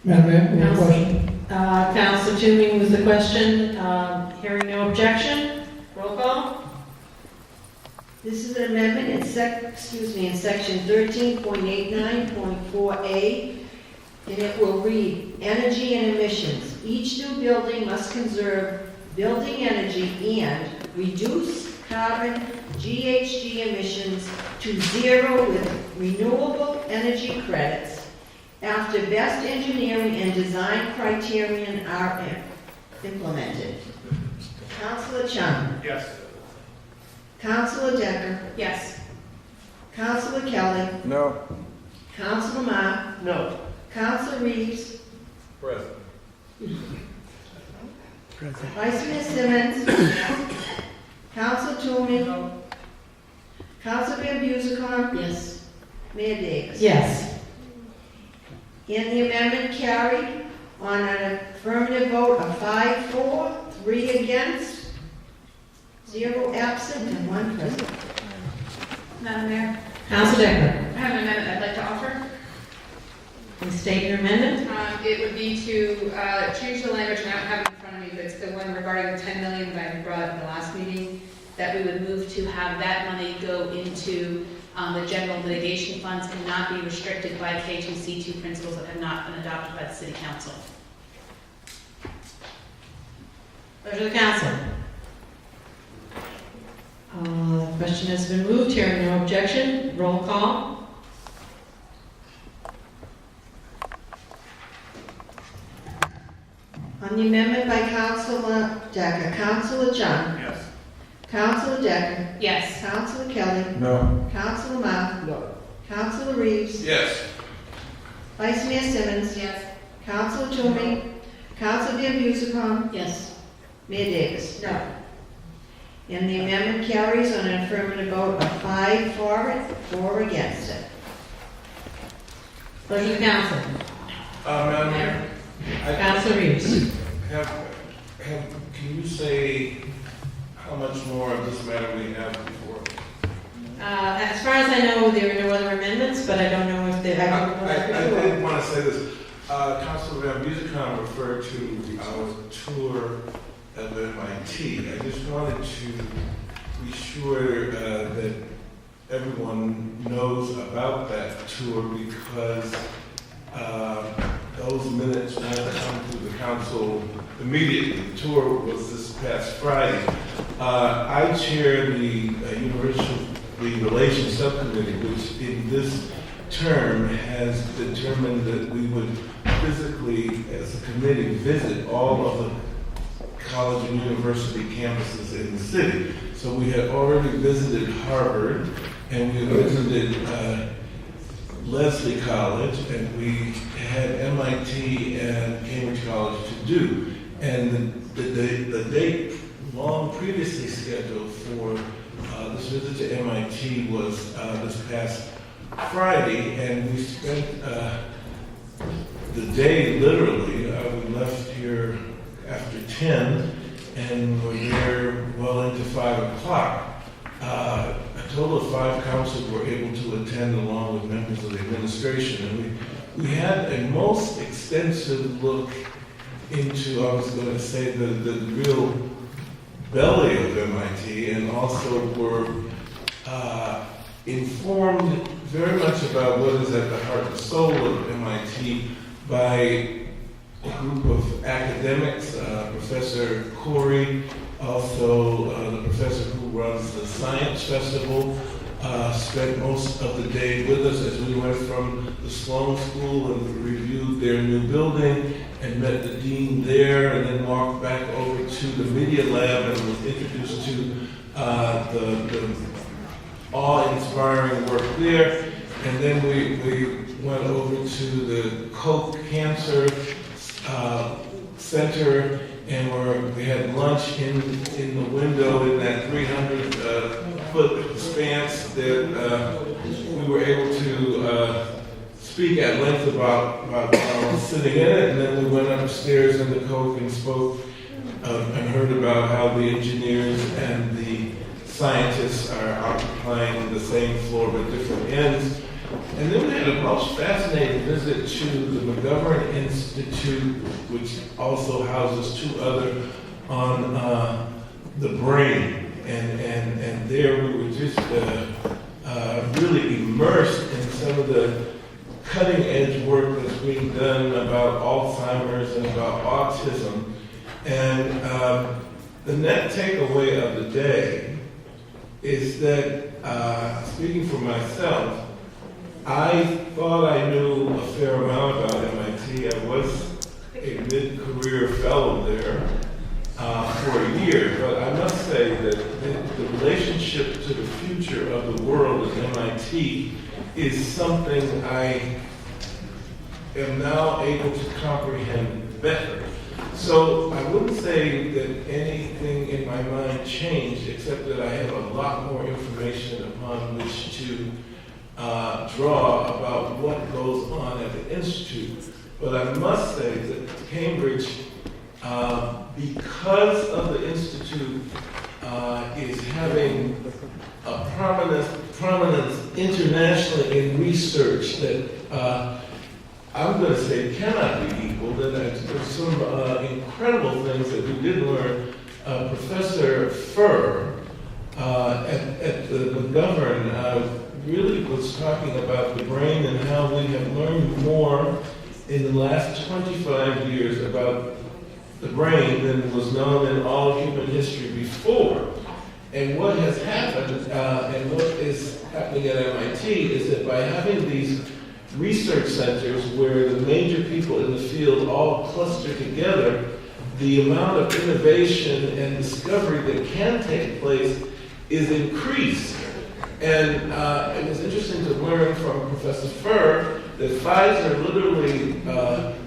Madam Mayor, we have a question. Councilor Toomey was the question. Hearing no objection. Roll call. This is an amendment in section 13.89.4A, and it will read, energy and emissions. Each new building must conserve building energy and reduce carbon GHG emissions to zero with renewable energy credits after best engineering and design criterion are implemented. Councilor Chung. Yes. Councilor Decker. Yes. Councilor Kelly. No. Councilor Ma. No. Councilor Reeves. Present. Vice Mayor Simmons. Councilor Toomey. No. Councilor Van Buzicorn. Yes. Mayor Davis. Yes. And the amendment carried on an affirmative vote of 5-4, 3 against, 0 absent, and 1 present. Madam Mayor, Councilor Decker. I have an amendment I'd like to offer. Please state your amendment. It would be to change the language, and I don't have it in front of me, but it's the one regarding the 10 million that I brought up in the last meeting, that we would move to have that money go into the general litigation funds and not be restricted by KGC2 principles that have not been adopted by the City Council. Pleasure of the council. The question has been moved. Hearing no objection. Roll call. On the amendment by Councilor Decker, Councilor Chung. Yes. Councilor Decker. Yes. Councilor Kelly. No. Councilor Ma. No. Councilor Reeves. Yes. Vice Mayor Simmons. Yes. Councilor Toomey. Councilor Van Buzicorn. Yes. Mayor Davis. No. And the amendment carries on an affirmative vote of 5 for it, 4 against it. Pleasure of the council. Madam Mayor, Councilor Reeves. can you say how much more of this matter we have before? As far as I know, there are no other amendments, but I don't know if there I have. did want to say this. Councilor Van Buzicorn referred to our tour of MIT. I just wanted to be sure that everyone knows about that tour, because those minutes won't come to the council immediately. The tour was this past Friday. I chair the University Relations Subcommittee, which in this term has determined that we would physically, as a committee, visit all of the college and university campuses in the city. So we had already visited Harvard, and we visited Lesley College, and we had MIT and Cambridge College to do. And the date long previously scheduled for this visit to MIT was this past Friday, and we spent the day literally. We left here after 10, and we're there well into 5 o'clock. A total of 5 councils were able to attend along with members of the administration, and we had a most extensive look into, I was going to say, the real belly of MIT, and also were informed very much about what is at the heart and soul of MIT by a group of academics, Professor Corey, also the professor who runs the Science Festival, spent most of the day with us as we went from the Sloan School and reviewed their new building and met the dean there, and then walked back over to the Media Lab and was introduced to the awe-inspiring work there. And then we went over to the Koch Cancer Center, and we had lunch in the window in that 300-foot expanse that we were able to speak at length about sitting in it. And then we went upstairs in the Koch and spoke and heard about how the engineers and the scientists are occupying the same floor but different ends. And then we had a most fascinating visit to the McGovern Institute, which also houses two other on the brain. And there we were just really immersed in some of the cutting edge work that's being done about Alzheimer's and about autism. And the net takeaway of the day is that, speaking for myself, I thought I knew a fair amount about MIT. I was a mid-career fellow there for a year, but I must say that the relationship to the future of the world at MIT is something I am now able to comprehend better. So I wouldn't say that anything in my mind changed, except that I have a lot more information upon which to draw about what goes on at the Institute. But I must say that Cambridge, because of the Institute is having a prominence internationally in research that I'm going to say cannot be equaled, and there's some incredible things that we did learn. Professor Furr at the McGovern really was talking about the brain and how we have learned more in the last 25 years about the brain than was known in all of human history before. And what has happened, and what is happening at MIT, is that by having these research centers where the major people in the field all cluster together, the amount of innovation and discovery that can take place is increased. And it was interesting to learn from Professor Furr that Pfizer literally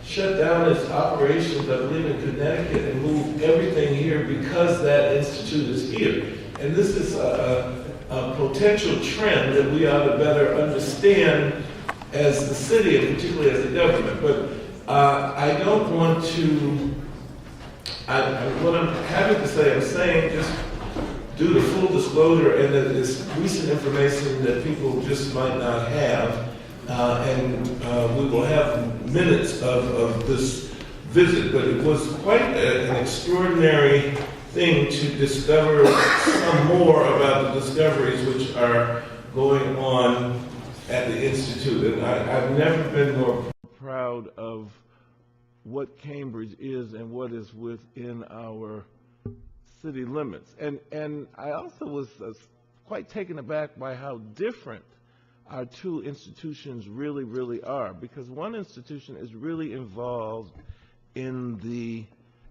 shut down its operations, I believe, in Connecticut and moved everything here because that institute is here. And this is a potential trend that we ought to better understand as the city and particularly as the government. But I don't want to, what I'm having to say, I'm saying just do the full disclosure and that it's recent information that people just might not have. And we will have minutes of this visit, but it was quite an extraordinary thing to discover some more about the discoveries which are going on at the Institute. And I've never been more proud of what Cambridge is and what is within our city limits. And I also was quite taken aback by how different our two institutions really, really are, because one institution is really involved in the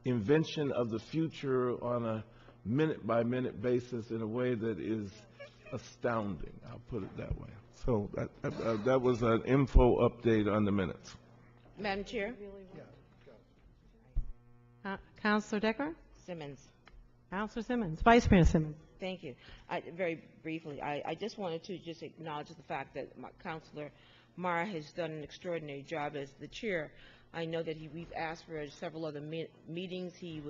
invention of the future on a minute-by-minute basis in a way that is astounding. I'll put it that way. So that was an info update on the minutes. Madam Chair? Councilor Decker? Simmons. Councilor Simmons. Vice Mayor Simmons. Thank you. Very briefly, I just wanted to just acknowledge the fact that Councilor Mara has done an extraordinary job as the chair. I know that we've asked for several other meetings. He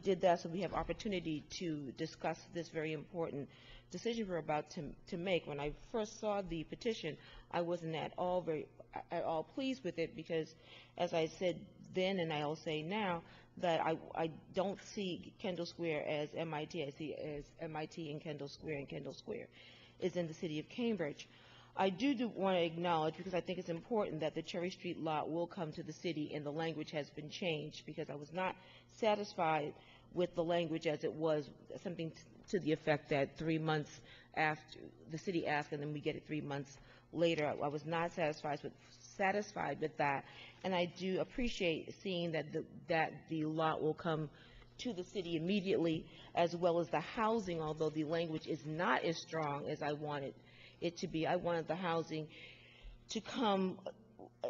did that so we have opportunity to discuss this very important decision we're about to make. When I first saw the petition, I wasn't at all pleased with it because, as I said then and I'll say now, that I don't see Kendall Square as MIT. I see it as MIT and Kendall Square is in the city of Cambridge. I do want to acknowledge, because I think it's important, that the Cherry Street lot will come to the city and the language has been changed, because I was not satisfied with the language as it was, something to the effect that 3 months after the city asked and then we get it 3 months later. I was not satisfied with that, and I do appreciate seeing that the lot will come to the city immediately, as well as the housing, although the language is not as strong as I wanted it to be. I wanted the housing to come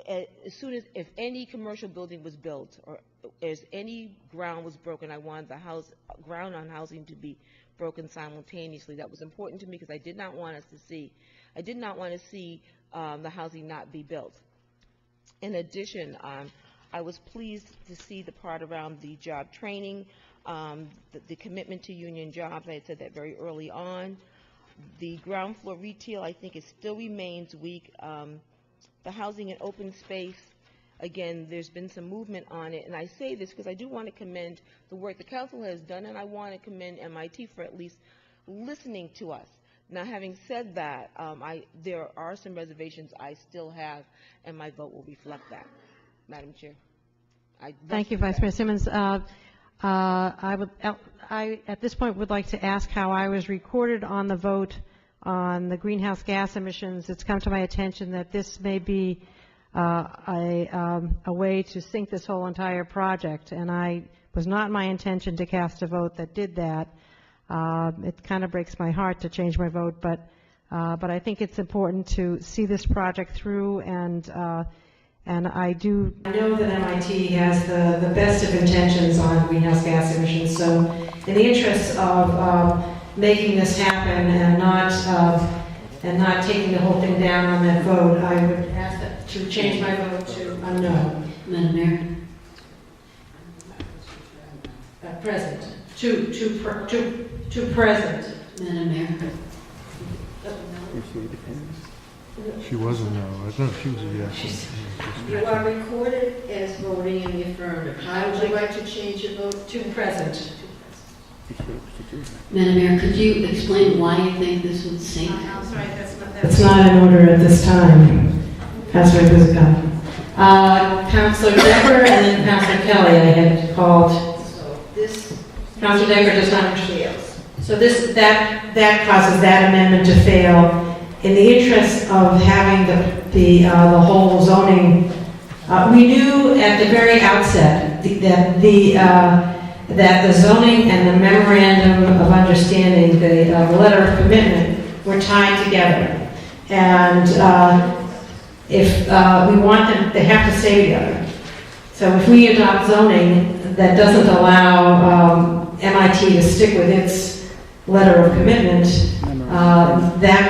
as soon as, if any commercial building was built or as any ground was broken, I wanted the ground on housing to be broken simultaneously. That was important to me because I did not want to see the housing not be built. In addition, I was pleased to see the part around the job training, the commitment to union jobs. I had said that very early on. The ground floor retail, I think, it still remains weak. The housing and open space, again, there's been some movement on it, and I say this because I do want to commend the work the council has done, and I want to commend MIT for at least listening to us. Now, having said that, there are some reservations I still have, and my vote will reflect that. Madam Chair. Thank you, Vice Mayor Simmons. I, at this point, would like to ask how I was recorded on the vote on the greenhouse gas emissions. It's come to my attention that this may be a way to sink this whole entire project, and I was not my intention to cast a vote that did that. It kind of breaks my heart to change my vote, but I think it's important to see this project through, and I do. I know that MIT has the best of intentions on greenhouse gas emissions, so in the interest of making this happen and not taking the whole thing down on that vote, I would ask that to change my vote to a no. Madam Mayor? Present. To present. Madam Mayor? She wasn't, no. I thought she was a yes. You are recorded as voting in the affirmative. How would you like to change your vote? To present. Madam Mayor, could you explain why you think this would sink? I'm sorry, It's not in order at this time. Councilor Guzikowski. Councilor Decker and then Councilor Kelly I had called. So this. Councilor Decker does not. Fails. So that causes that amendment to fail. In the interest of having the whole zoning, we knew at the very outset that the zoning and the memorandum of understanding, the letter of commitment, were tied together. And if we want them, they have to stay together. So if we adopt zoning that doesn't allow MIT to stick with its letter of commitment, that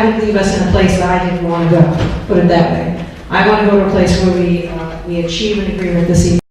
would leave us in a place that I didn't want to go, put it that way. I want to go to a place where we achieve an agreement this evening.